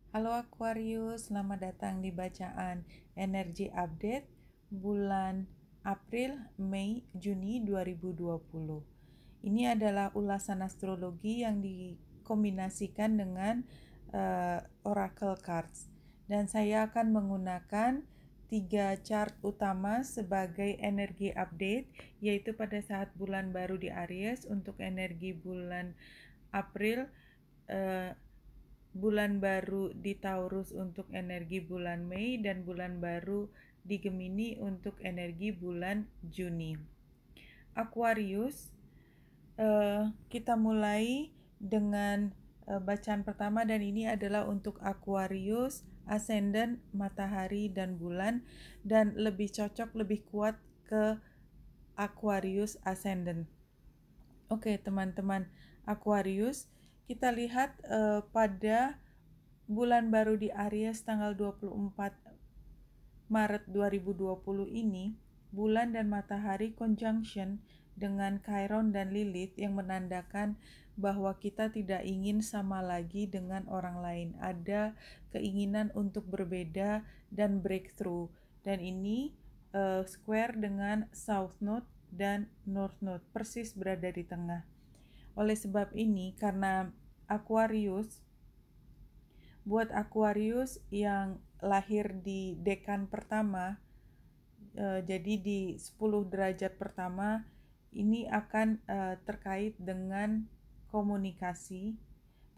Halo Aquarius, selamat datang di bacaan energi update bulan April, Mei, Juni 2020. Ini adalah ulasan astrologi yang dikombinasikan dengan oracle cards. Dan saya akan menggunakan 3 chart utama sebagai energi update, yaitu pada saat bulan baru di Aries untuk energi bulan April, bulan baru di Taurus untuk energi bulan Mei, dan bulan baru di Gemini untuk energi bulan Juni. Aquarius, kita mulai dengan bacaan pertama, dan ini adalah untuk Aquarius, ascendant, matahari, dan bulan, dan lebih cocok, lebih kuat ke Aquarius ascendant. Oke, teman-teman Aquarius, kita lihat pada bulan baru di Aries tanggal 24 Maret 2020 ini, bulan dan matahari conjunction dengan Chiron dan Lilith yang menandakan bahwa kita tidak ingin sama lagi dengan orang lain. Ada keinginan untuk berbeda dan breakthrough. Dan ini square dengan South Node dan North Node, persis berada di tengah. Oleh sebab ini, karena Aquarius, buat Aquarius yang lahir di dekan pertama, jadi di 10 derajat pertama, ini akan terkait dengan komunikasi.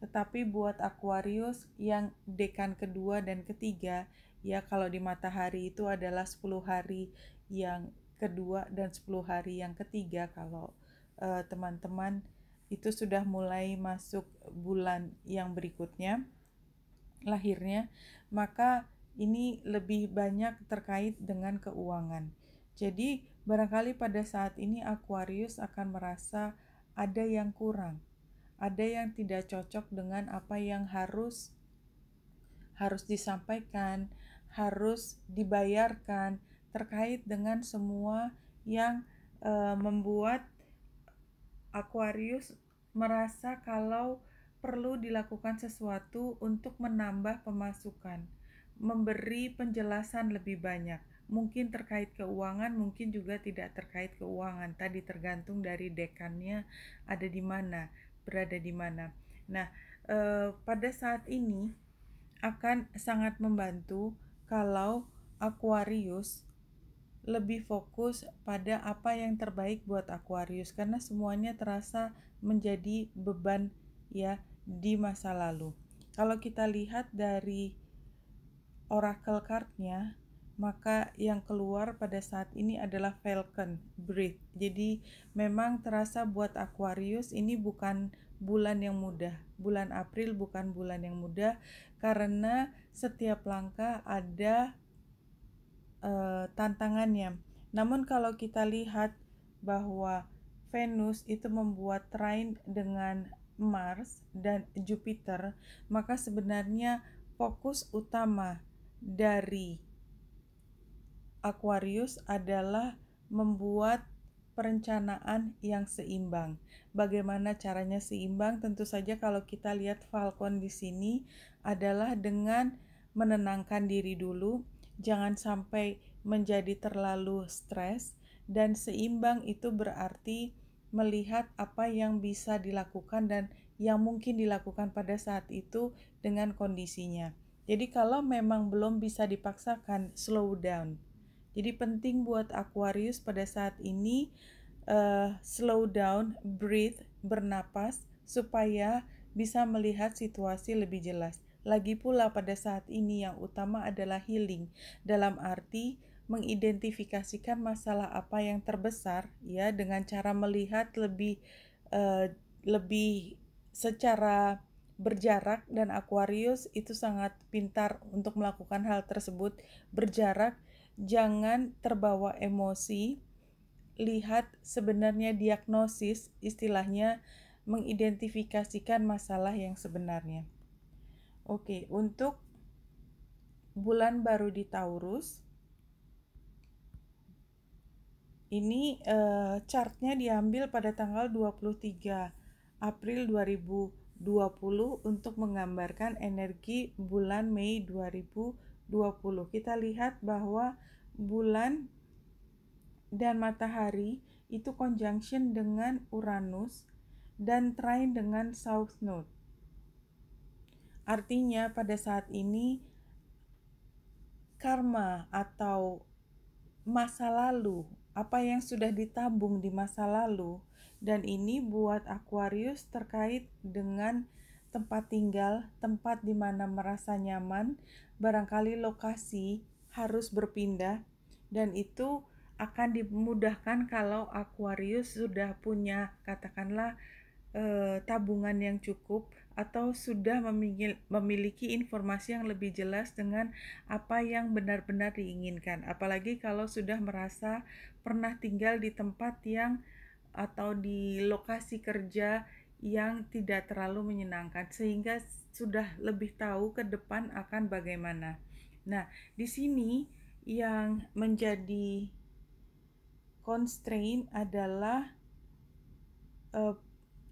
Tetapi buat Aquarius yang dekan kedua dan ketiga, ya kalau di matahari itu adalah 10 hari yang kedua dan 10 hari yang ketiga, kalau teman-teman itu sudah mulai masuk bulan yang berikutnya lahirnya, maka ini lebih banyak terkait dengan keuangan. Jadi barangkali pada saat ini Aquarius akan merasa ada yang kurang, ada yang tidak cocok dengan apa yang harus disampaikan, harus dibayarkan, terkait dengan semua yang membuat Aquarius merasa kalau perlu dilakukan sesuatu untuk menambah pemasukan, memberi penjelasan lebih banyak. Mungkin terkait keuangan, mungkin juga tidak terkait keuangan. Tadi tergantung dari dekannya ada di mana, berada di mana. Nah, pada saat ini akan sangat membantu kalau Aquarius lebih fokus pada apa yang terbaik buat Aquarius, karena semuanya terasa menjadi beban ya di masa lalu. Kalau kita lihat dari oracle card-nya, maka yang keluar pada saat ini adalah Falcon Breath. Jadi memang terasa buat Aquarius ini bukan bulan yang mudah. Bulan April bukan bulan yang mudah, karena setiap langkah ada tantangannya. Namun kalau kita lihat bahwa Venus itu membuat trine dengan Mars dan Jupiter, maka sebenarnya fokus utama dari Aquarius adalah membuat perencanaan yang seimbang. Bagaimana caranya seimbang? Tentu saja kalau kita lihat Falcon di sini adalah dengan menenangkan diri dulu, jangan sampai menjadi terlalu stres, dan seimbang itu berarti melihat apa yang bisa dilakukan dan yang mungkin dilakukan pada saat itu dengan kondisinya. Jadi kalau memang belum bisa dipaksakan, slow down. Jadi penting buat Aquarius pada saat ini slow down, breathe, bernapas supaya bisa melihat situasi lebih jelas. Lagi pula pada saat ini yang utama adalah healing, dalam arti mengidentifikasikan masalah apa yang terbesar ya, dengan cara melihat lebih secara berjarak, dan Aquarius itu sangat pintar untuk melakukan hal tersebut. Berjarak, jangan terbawa emosi, lihat sebenarnya diagnosis, istilahnya mengidentifikasikan masalah yang sebenarnya. Oke, untuk bulan baru di Taurus, ini chartnya diambil pada tanggal 23 April 2020 untuk menggambarkan energi bulan Mei 2020. Kita lihat bahwa bulan dan matahari itu conjunction dengan Uranus dan trine dengan South Node. Artinya pada saat ini karma atau masa lalu, apa yang sudah ditabung di masa lalu, dan ini buat Aquarius terkait dengan tempat tinggal, tempat di mana merasa nyaman, barangkali lokasi harus berpindah, dan itu akan dimudahkan kalau Aquarius sudah punya katakanlah tabungan yang cukup atau sudah memiliki informasi yang lebih jelas dengan apa yang benar-benar diinginkan. Apalagi kalau sudah merasa pernah tinggal di tempat yang atau di lokasi kerja yang tidak terlalu menyenangkan, sehingga sudah lebih tahu ke depan akan bagaimana. Nah, di sini yang menjadi constraint adalah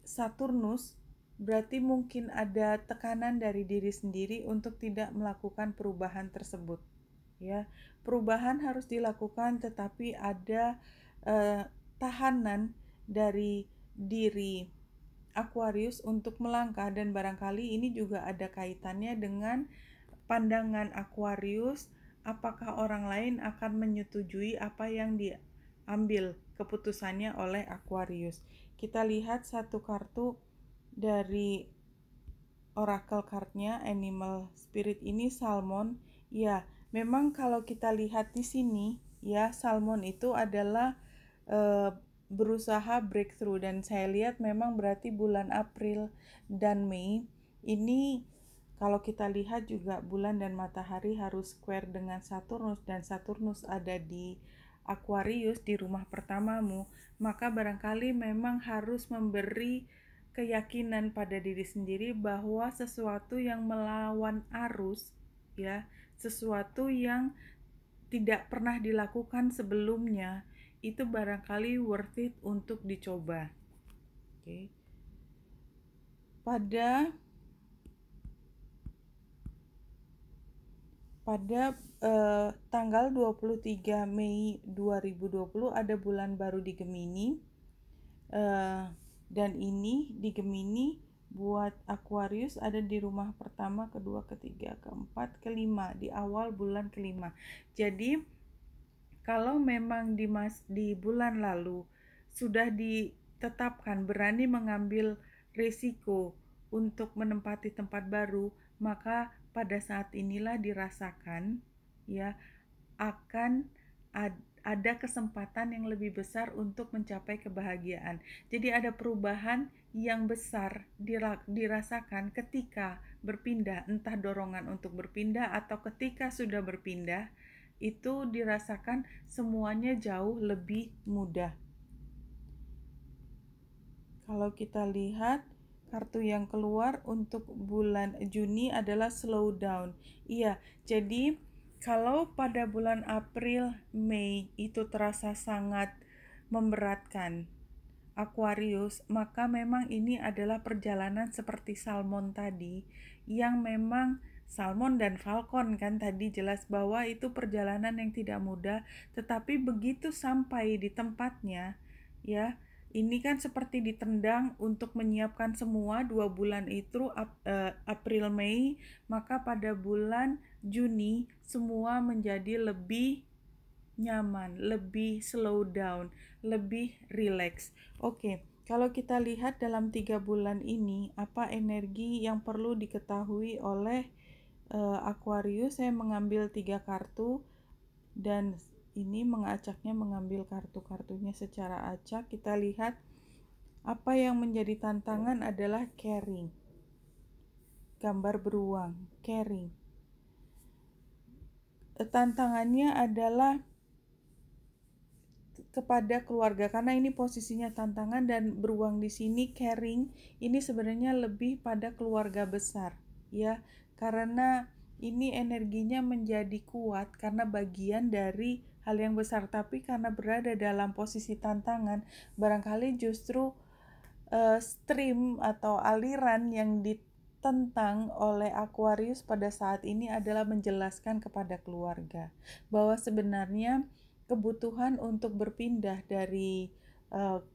Saturnus, berarti mungkin ada tekanan dari diri sendiri untuk tidak melakukan perubahan tersebut. Ya, perubahan harus dilakukan, tetapi ada tahanan dari diri Aquarius untuk melangkah, dan barangkali ini juga ada kaitannya dengan pandangan Aquarius, apakah orang lain akan menyetujui apa yang diambil keputusannya oleh Aquarius. Kita lihat satu kartu dari oracle cardnya, animal spirit ini Salmon. Ya, memang kalau kita lihat di sini, ya Salmon itu adalah berusaha breakthrough, dan saya lihat memang berarti bulan April dan Mei ini kalau kita lihat juga bulan dan matahari harus square dengan Saturnus, dan Saturnus ada di Aquarius di rumah pertamamu, maka barangkali memang harus memberi keyakinan pada diri sendiri bahwa sesuatu yang melawan arus, ya, sesuatu yang tidak pernah dilakukan sebelumnya, itu barangkali worth it untuk dicoba. Oke. Pada tanggal 23 Mei 2020 ada bulan baru di Gemini, dan ini di Gemini buat Aquarius ada di rumah pertama, kedua, ketiga, keempat, kelima, di awal bulan kelima. Jadi kalau memang di bulan lalu sudah ditetapkan berani mengambil risiko untuk menempati tempat baru, maka pada saat inilah dirasakan ya akan ada kesempatan yang lebih besar untuk mencapai kebahagiaan. Jadi ada perubahan yang besar dirasakan ketika berpindah, entah dorongan untuk berpindah atau ketika sudah berpindah, itu dirasakan semuanya jauh lebih mudah. Kalau kita lihat kartu yang keluar untuk bulan Juni adalah slow down. Iya, jadi kalau pada bulan April, Mei itu terasa sangat memberatkan Aquarius, maka memang ini adalah perjalanan seperti Salmon tadi, yang memang Salmon dan Falcon kan tadi jelas bahwa itu perjalanan yang tidak mudah, tetapi begitu sampai di tempatnya, ya, ini kan seperti ditendang untuk menyiapkan semua 2 bulan itu, April Mei, maka pada bulan Juni semua menjadi lebih nyaman, lebih slow down, lebih relax. Oke, kalau kita lihat dalam 3 bulan ini, apa energi yang perlu diketahui oleh Aquarius? Saya mengambil 3 kartu, dan ini mengacaknya mengambil kartu-kartunya secara acak. Kita lihat apa yang menjadi tantangan adalah caring. Gambar beruang, caring. Tantangannya adalah kepada keluarga, karena ini posisinya tantangan, dan beruang di sini caring ini sebenarnya lebih pada keluarga besar ya, karena ini energinya menjadi kuat karena bagian dari hal yang besar, tapi karena berada dalam posisi tantangan barangkali justru stream atau aliran yang ditentang oleh Aquarius pada saat ini adalah menjelaskan kepada keluarga bahwa sebenarnya kebutuhan untuk berpindah dari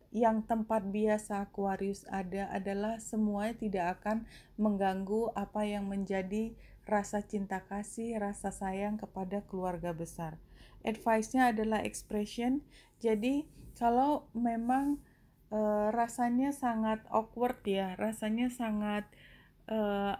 yang tempat biasa Aquarius ada adalah semuanya tidak akan mengganggu apa yang menjadi rasa cinta kasih, rasa sayang kepada keluarga besar. Advice-nya adalah expression. Jadi kalau memang rasanya sangat awkward ya, rasanya sangat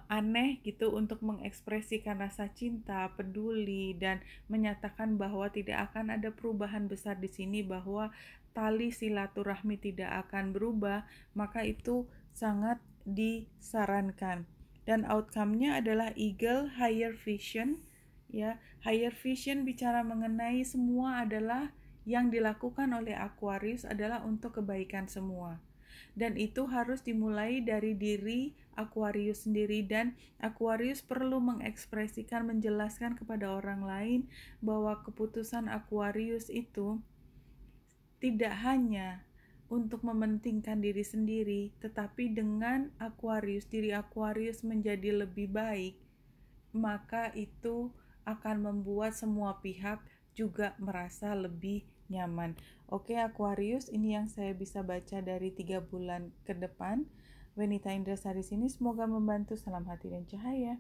aneh gitu untuk mengekspresikan rasa cinta, peduli, dan menyatakan bahwa tidak akan ada perubahan besar di sini, bahwa tali silaturahmi tidak akan berubah, maka itu sangat disarankan. Dan outcome-nya adalah Eagle Higher Vision, ya. Higher Vision bicara mengenai semua adalah yang dilakukan oleh Aquarius adalah untuk kebaikan semua. Dan itu harus dimulai dari diri Aquarius sendiri, dan Aquarius perlu mengekspresikan, menjelaskan kepada orang lain bahwa keputusan Aquarius itu tidak hanya untuk mementingkan diri sendiri, tetapi dengan Aquarius, diri Aquarius menjadi lebih baik, maka itu akan membuat semua pihak juga merasa lebih nyaman. Oke Aquarius, ini yang saya bisa baca dari 3 bulan ke depan. Wenita Indrasari sini, semoga membantu. Salam hati dan cahaya.